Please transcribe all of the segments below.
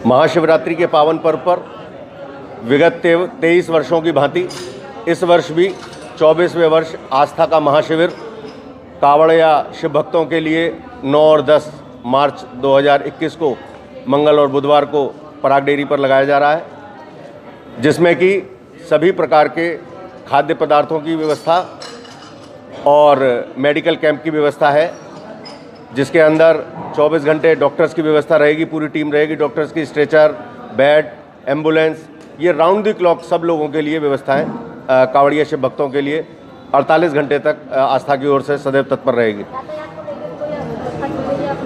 महाशिवरात्रि के पावन पर्व पर विगत 23 वर्षों की भांति इस वर्ष भी 24वें वर्ष आस्था का महाशिविर कावड़िया शिव भक्तों के लिए 9 और 10 मार्च 2021 को मंगल और बुधवार को पराग डेयरी पर लगाया जा रहा है, जिसमें कि सभी प्रकार के खाद्य पदार्थों की व्यवस्था और मेडिकल कैंप की व्यवस्था है, जिसके अंदर 24 घंटे डॉक्टर्स की व्यवस्था रहेगी। पूरी टीम रहेगी, डॉक्टर्स की, स्ट्रेचर, बेड, एम्बुलेंस, ये राउंड द क्लॉक सब लोगों के लिए व्यवस्थाएं कावड़िया शिव भक्तों के लिए 48 घंटे तक आस्था की ओर से सदैव तत्पर रहेगी।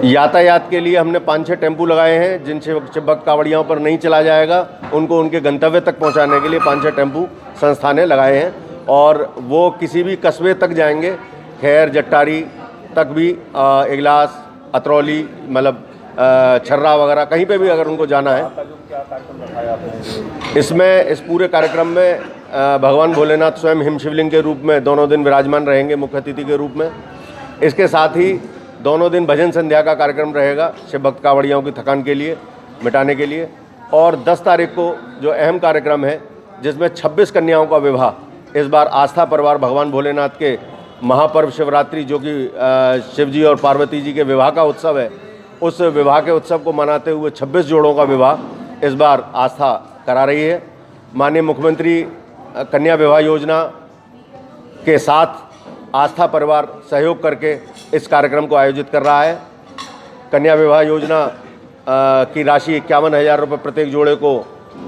यातायात के लिए हमने 5-6 टेम्पू लगाए हैं, जिन शिव भक्त कावड़ियों पर नहीं चला जाएगा उनको उनके गंतव्य तक पहुंचाने के लिए 5-6 टेम्पू संस्था ने लगाए हैं, और वो किसी भी कस्बे तक जाएंगे, खैर जट्टारी तक भी, इगलास, अतरौली, मतलब छर्रा वगैरह कहीं पे भी अगर उनको जाना है। इसमें इस पूरे कार्यक्रम में भगवान भोलेनाथ स्वयं हिम शिवलिंग के रूप में दोनों दिन विराजमान रहेंगे, मुख्य अतिथि के रूप में। इसके साथ ही दोनों दिन भजन संध्या का कार्यक्रम रहेगा शिव भक्त कावड़ियों की थकान के लिए, मिटाने के लिए। और 10 तारीख को जो अहम कार्यक्रम है, जिसमें 26 कन्याओं का विवाह, इस बार आस्था परिवार भगवान भोलेनाथ के महापर्व शिवरात्रि, जो कि शिव जी और पार्वती जी के विवाह का उत्सव है, उस विवाह के उत्सव को मनाते हुए 26 जोड़ों का विवाह इस बार आस्था करा रही है। माननीय मुख्यमंत्री कन्या विवाह योजना के साथ आस्था परिवार सहयोग करके इस कार्यक्रम को आयोजित कर रहा है। कन्या विवाह योजना की राशि 51,000 रुपये प्रत्येक जोड़े को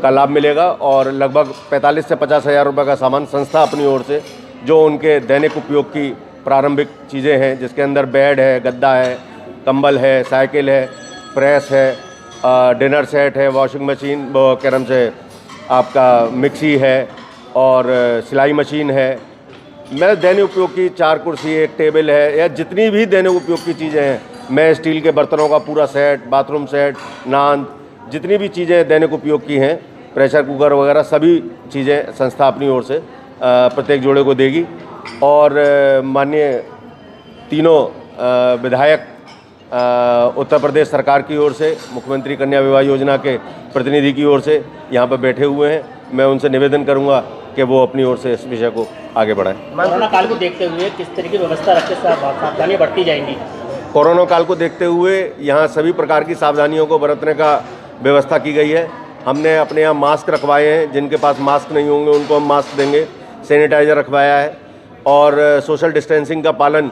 का लाभ मिलेगा, और लगभग 45 से 50,000 रुपये का सामान संस्था अपनी ओर से, जो उनके दैनिक उपयोग की प्रारंभिक चीज़ें हैं, जिसके अंदर बेड है, गद्दा है, कंबल है, साइकिल है, प्रेस है, डिनर सेट है, वॉशिंग मशीन, कैरम से आपका मिक्सी है, और सिलाई मशीन है, मैं दैनिक उपयोग की 4 कुर्सी, 1 टेबल है, या जितनी भी दैनिक उपयोग की चीज़ें हैं, मैं स्टील के बर्तनों का पूरा सेट, बाथरूम सेट, नान, जितनी भी चीज़ें दैनिक उपयोग की हैं, प्रेशर कुकर वगैरह सभी चीज़ें संस्था अपनी ओर से प्रत्येक जोड़े को देगी। और माननीय तीनों विधायक उत्तर प्रदेश सरकार की ओर से, मुख्यमंत्री कन्या विवाह योजना के प्रतिनिधि की ओर से यहाँ पर बैठे हुए हैं। मैं उनसे निवेदन करूँगा कि वो अपनी ओर से इस विषय को आगे बढ़ाएं। कोरोना काल को देखते हुए किस तरह की व्यवस्था रखते सावधानियाँ बरती जाएंगी? कोरोना काल को देखते हुए यहाँ सभी प्रकार की सावधानियों को बरतने का व्यवस्था की गई है। हमने अपने यहाँ मास्क रखवाए हैं, जिनके पास मास्क नहीं होंगे उनको हम मास्क देंगे, सैनिटाइज़र रखवाया है, और सोशल डिस्टेंसिंग का पालन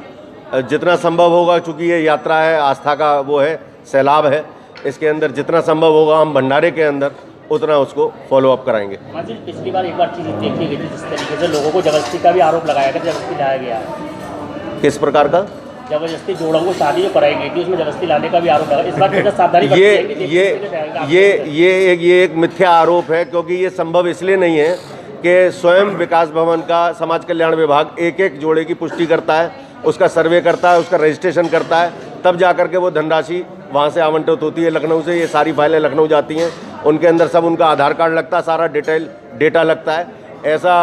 जितना संभव होगा, चूँकि ये यात्रा है, आस्था का वो है, सैलाब है, इसके अंदर जितना संभव होगा हम भंडारे के अंदर उतना उसको फॉलो अप कराएंगे। पिछली बार एक बार चीज़ देखी गई थी, जिस तरीके से लोगों को जबरदस्ती का भी आरोप लगाया गया, जबरदस्ती लाया गया। किस प्रकार का? जबरदस्ती जोड़ों को शादी जो कराई गई थी, उसमें जबरदस्ती लाने का भी आरोप लगा। इस बार सावधानी ये एक मिथ्या आरोप है, क्योंकि ये संभव इसलिए नहीं है कि स्वयं विकास भवन का समाज कल्याण विभाग एक जोड़े की पुष्टि करता है, उसका सर्वे करता है, उसका रजिस्ट्रेशन करता है, तब जा करके वो धनराशि वहाँ से आवंटित होती है लखनऊ से। ये सारी फाइलें लखनऊ जाती हैं, उनके अंदर सब उनका आधार कार्ड लगता है, सारा डिटेल डेटा लगता है। ऐसा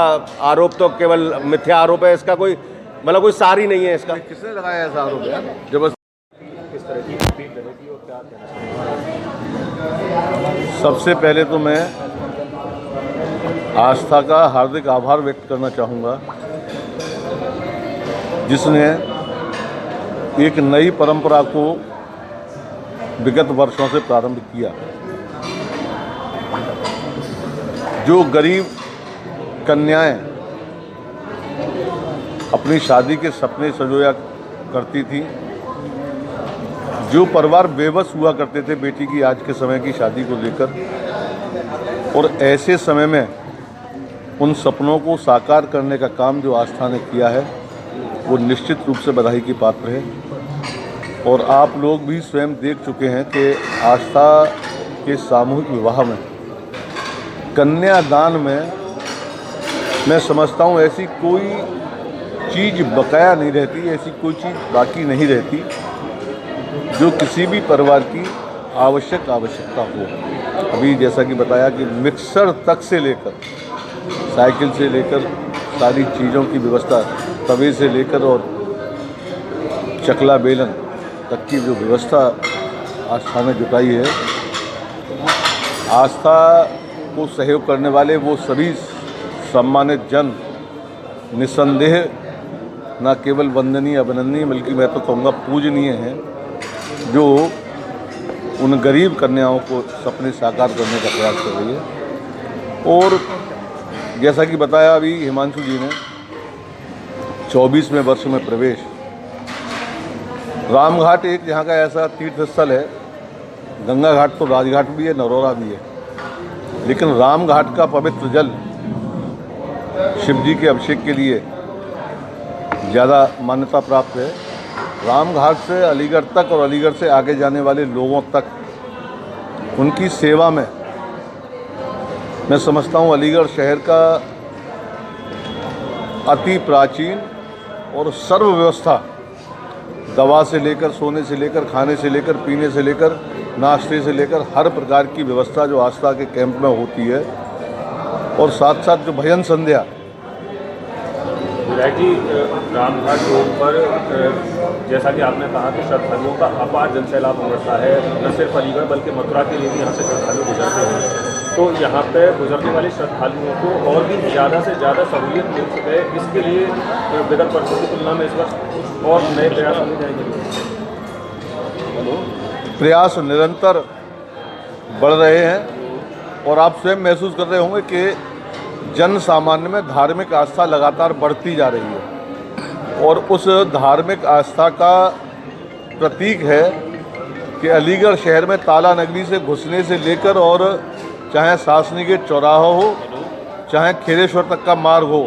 आरोप तो केवल मिथ्या आरोप है, इसका कोई मतलब कोई सार ही नहीं है इसका। किसने लगाया ऐसा आरोप यार? जब सबसे पहले तो मैं आस्था का हार्दिक आभार व्यक्त करना चाहूँगा, जिसने एक नई परंपरा को विगत वर्षों से प्रारंभ किया। जो गरीब कन्याएं अपनी शादी के सपने संजोया करती थी, जो परिवार बेबस हुआ करते थे बेटी की आज के समय की शादी को लेकर, और ऐसे समय में उन सपनों को साकार करने का काम जो आस्था ने किया है, वो निश्चित रूप से बधाई की पात्र है। और आप लोग भी स्वयं देख चुके हैं कि आस्था के सामूहिक विवाह में, कन्यादान में, मैं समझता हूँ ऐसी कोई चीज़ बकाया नहीं रहती, ऐसी कोई चीज़ बाकी नहीं रहती जो किसी भी परिवार की आवश्यकता हो। अभी जैसा कि बताया कि मिक्सर तक से लेकर, साइकिल से लेकर सारी चीज़ों की व्यवस्था, तवे से लेकर और चकला बेलन तक की जो व्यवस्था आस्था ने जुटाई है, आस्था को सहयोग करने वाले वो सभी सम्मानित जन निस्संदेह न केवल वंदनीय अभिनंदनीय बल्कि मैं तो कहूँगा पूजनीय हैं, जो उन गरीब कन्याओं को सपने साकार करने का प्रयास कर रही है। और जैसा कि बताया अभी हिमांशु जी ने, 24वें वर्ष में प्रवेश, रामघाट एक यहाँ का ऐसा तीर्थ स्थल है, गंगा घाट तो राजघाट भी है, नरौरा भी है, लेकिन रामघाट का पवित्र जल शिव जी के अभिषेक के लिए ज़्यादा मान्यता प्राप्त है। रामघाट से अलीगढ़ तक और अलीगढ़ से आगे जाने वाले लोगों तक उनकी सेवा में मैं समझता हूँ अलीगढ़ शहर का अति प्राचीन और सर्व व्यवस्था, दवा से लेकर, सोने से लेकर, खाने से लेकर, पीने से लेकर, नाश्ते से लेकर हर प्रकार की व्यवस्था जो आस्था के कैंप में होती है, और साथ साथ जो भजन संध्या। विधायक जी, रामघाट रोड पर जैसा कि आपने कहा कि श्रद्धालुओं का अपार जनसैलाब उमड़ता है, न सिर्फ अलीगढ़ बल्कि मथुरा के लिए भी यहाँ से श्रद्धालु गुजरते हैं, तो यहाँ पे गुजरने वाले श्रद्धालुओं को और भी ज़्यादा से ज़्यादा सहूलियत मिल सके, इसके लिए विगत वर्षों की तुलना में इस वर्ष और नए प्रयास होने जाएंगे। प्रयास निरंतर बढ़ रहे हैं और आप स्वयं महसूस कर रहे होंगे कि जन सामान्य में धार्मिक आस्था लगातार बढ़ती जा रही है, और उस धार्मिक आस्था का प्रतीक है कि अलीगढ़ शहर में ताला नगरी से घुसने से लेकर और चाहे सासनी गेट चौराहा हो, चाहे खेरेश्वर तक का मार्ग हो,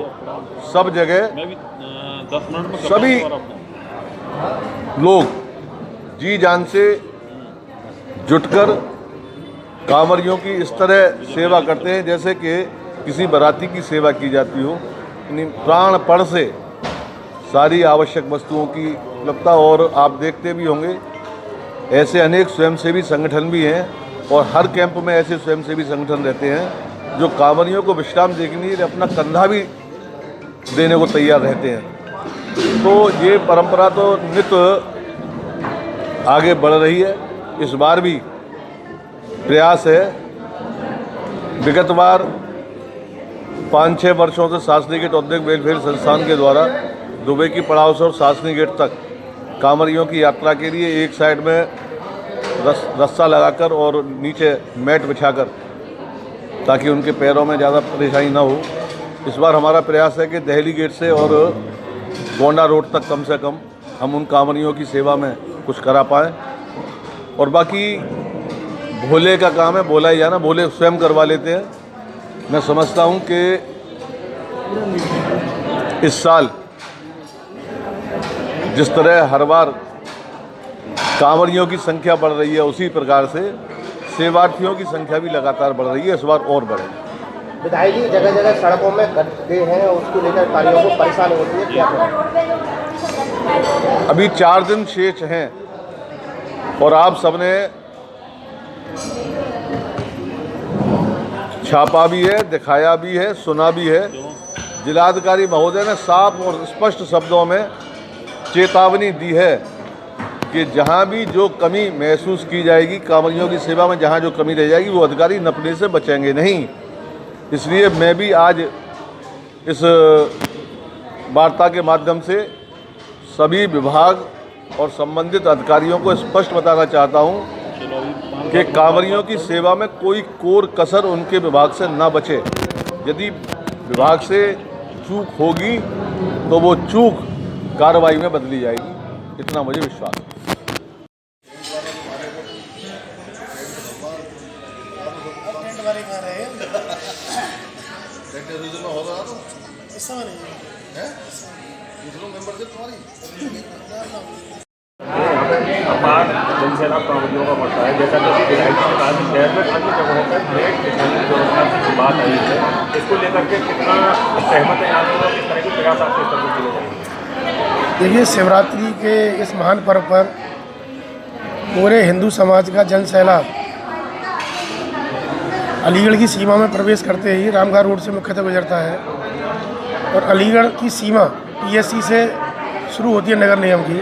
सब जगह सभी लोग जी जान से जुटकर कांवरियों की इस तरह सेवा करते हैं जैसे कि किसी बाराती की सेवा की जाती हो। यानी प्राणपण से सारी आवश्यक वस्तुओं की उपलब्धता, और आप देखते भी होंगे ऐसे अनेक स्वयंसेवी संगठन भी हैं, और हर कैंप में ऐसे स्वयंसेवी संगठन रहते हैं जो कांवरियों को विश्राम देने के लिए अपना कंधा भी देने को तैयार रहते हैं। तो ये परंपरा तो नित्य आगे बढ़ रही है। इस बार भी प्रयास है, विगत बार 5-6 वर्षों से सासनी गेट औद्योगिक वेलफेयर संस्थान के द्वारा दुबई की पड़ाव से और सासनी गेट तक कांवरियों की यात्रा के लिए एक साइड में रस्सा लगाकर और नीचे मैट बिछाकर, ताकि उनके पैरों में ज़्यादा परेशानी ना हो। इस बार हमारा प्रयास है कि दहली गेट से और गोंडा रोड तक कम से कम हम उन कांवरियों की सेवा में कुछ करा पाएँ, और बाकी भोले का काम है, भोला ही जाना, भोले स्वयं करवा लेते हैं। मैं समझता हूँ कि इस साल जिस तरह हर बार कांवरियों की संख्या बढ़ रही है, उसी प्रकार से सेवार्थियों की संख्या भी लगातार बढ़ रही है, इस बार और बढ़ेगी। विधायक जी, जगह जगह सड़कों में गड्ढे हैं, उसको लेकर कार्यों को परेशानी होती है, क्या करें? अभी 4 दिन शेष हैं, और आप सबने छापा भी है, दिखाया भी है, सुना भी है। जिलाधिकारी महोदय ने साफ और स्पष्ट शब्दों में चेतावनी दी है कि जहां भी जो कमी महसूस की जाएगी कांवरियों की सेवा में, जहां जो कमी रह जाएगी, वो अधिकारी नपने से बचेंगे नहीं। इसलिए मैं भी आज इस वार्ता के माध्यम से सभी विभाग और संबंधित अधिकारियों को स्पष्ट बताना चाहता हूं कि कांवरियों की सेवा में कोई कोर कसर उनके विभाग से ना बचे। यदि विभाग से चूक होगी तो वो चूक कार्रवाई में बदली जाएगी, इतना मुझे विश्वास है। अपार जनसैलाब कांवरियों का बढ़ता है, जैसा कि विधायक जी ने कहा कि शहर में अन्य जगहों पर नेट बिछाने की व्यवस्था की बात आई है, इसको लेकर के कितना सहमत है आप लोग, किस तरह के प्रयास आपके स्तर पर किए जाएंगे? देखिए, शिवरात्रि के इस महान पर्व पर पूरे हिंदू समाज का जन सैलाब अलीगढ़ की सीमा में प्रवेश करते ही रामघाट रोड से मुख्यतः गुजरता है, और अलीगढ़ की सीमा PSC से शुरू होती है नगर निगम की।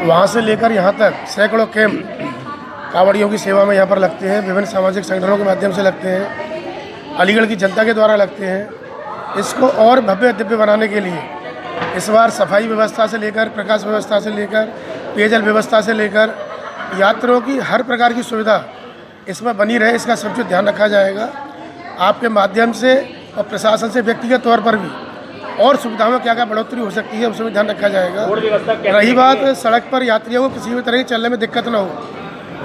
वहाँ से लेकर यहाँ तक सैकड़ों कैंप कांवड़ियों की सेवा में यहाँ पर लगते हैं, विभिन्न सामाजिक संगठनों के माध्यम से लगते हैं, अलीगढ़ की जनता के द्वारा लगते हैं। इसको और भव्य दिव्य बनाने के लिए इस बार सफाई व्यवस्था से लेकर, प्रकाश व्यवस्था से लेकर, पेयजल व्यवस्था से लेकर यात्रियों की हर प्रकार की सुविधा इसमें बनी रहे, इसका समुचित ध्यान रखा जाएगा। आपके माध्यम से और प्रशासन से व्यक्तिगत तौर पर भी और सुविधाओं में क्या क्या बढ़ोतरी हो सकती है उसमें ध्यान रखा जाएगा। रही बात सड़क पर यात्रियों को किसी भी तरह की चलने में दिक्कत ना हो,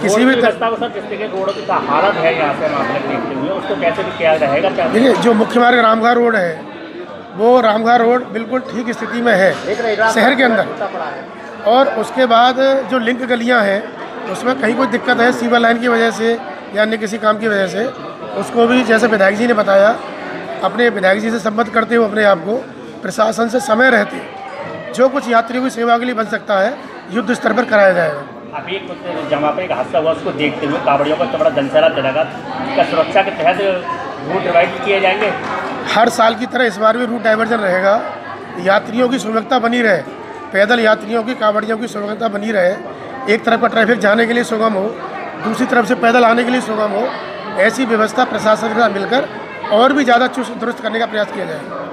किसी भी व्यवस्था को सर जिस तरह रोड की हालत है यहाँ से मामले देखते हुए उसको कैसे भी किया रहेगा? देखिए, जो मुख्य मार्ग रामघाट रोड है वो रामघाट रोड बिल्कुल ठीक स्थिति में है शहर के अंदर, और उसके बाद जो लिंक गलियाँ हैं उसमें कहीं कोई दिक्कत है सीवर लाइन की वजह से या अन्य किसी काम की वजह से, उसको भी जैसे विधायक जी ने बताया, अपने विधायक जी से संबद्ध करते हुए अपने आप को प्रशासन से समय रहते जो कुछ यात्रियों की सेवा के लिए बन सकता है युद्ध स्तर पर कराया जाएगा। अभी कुछ जगह पर एक हादसा हुआ, उसको देखते हुए कांवड़ियों का तो बड़ा जनसैलाब चलेगा, क्या सुरक्षा के तहत रूट डिवाइड किए जाएंगे? हर साल की तरह इस बार भी रूट डाइवर्जन रहेगा, यात्रियों की सुगमता बनी रहे, पैदल यात्रियों की, कांवड़ियों की सुगमता बनी रहे, एक तरफ का ट्रैफिक जाने के लिए सुगम हो, दूसरी तरफ से पैदल आने के लिए सुगम हो, ऐसी व्यवस्था प्रशासन के साथ मिलकर और भी ज़्यादा चुस्त दुरुस्त करने का प्रयास किया जाएगा।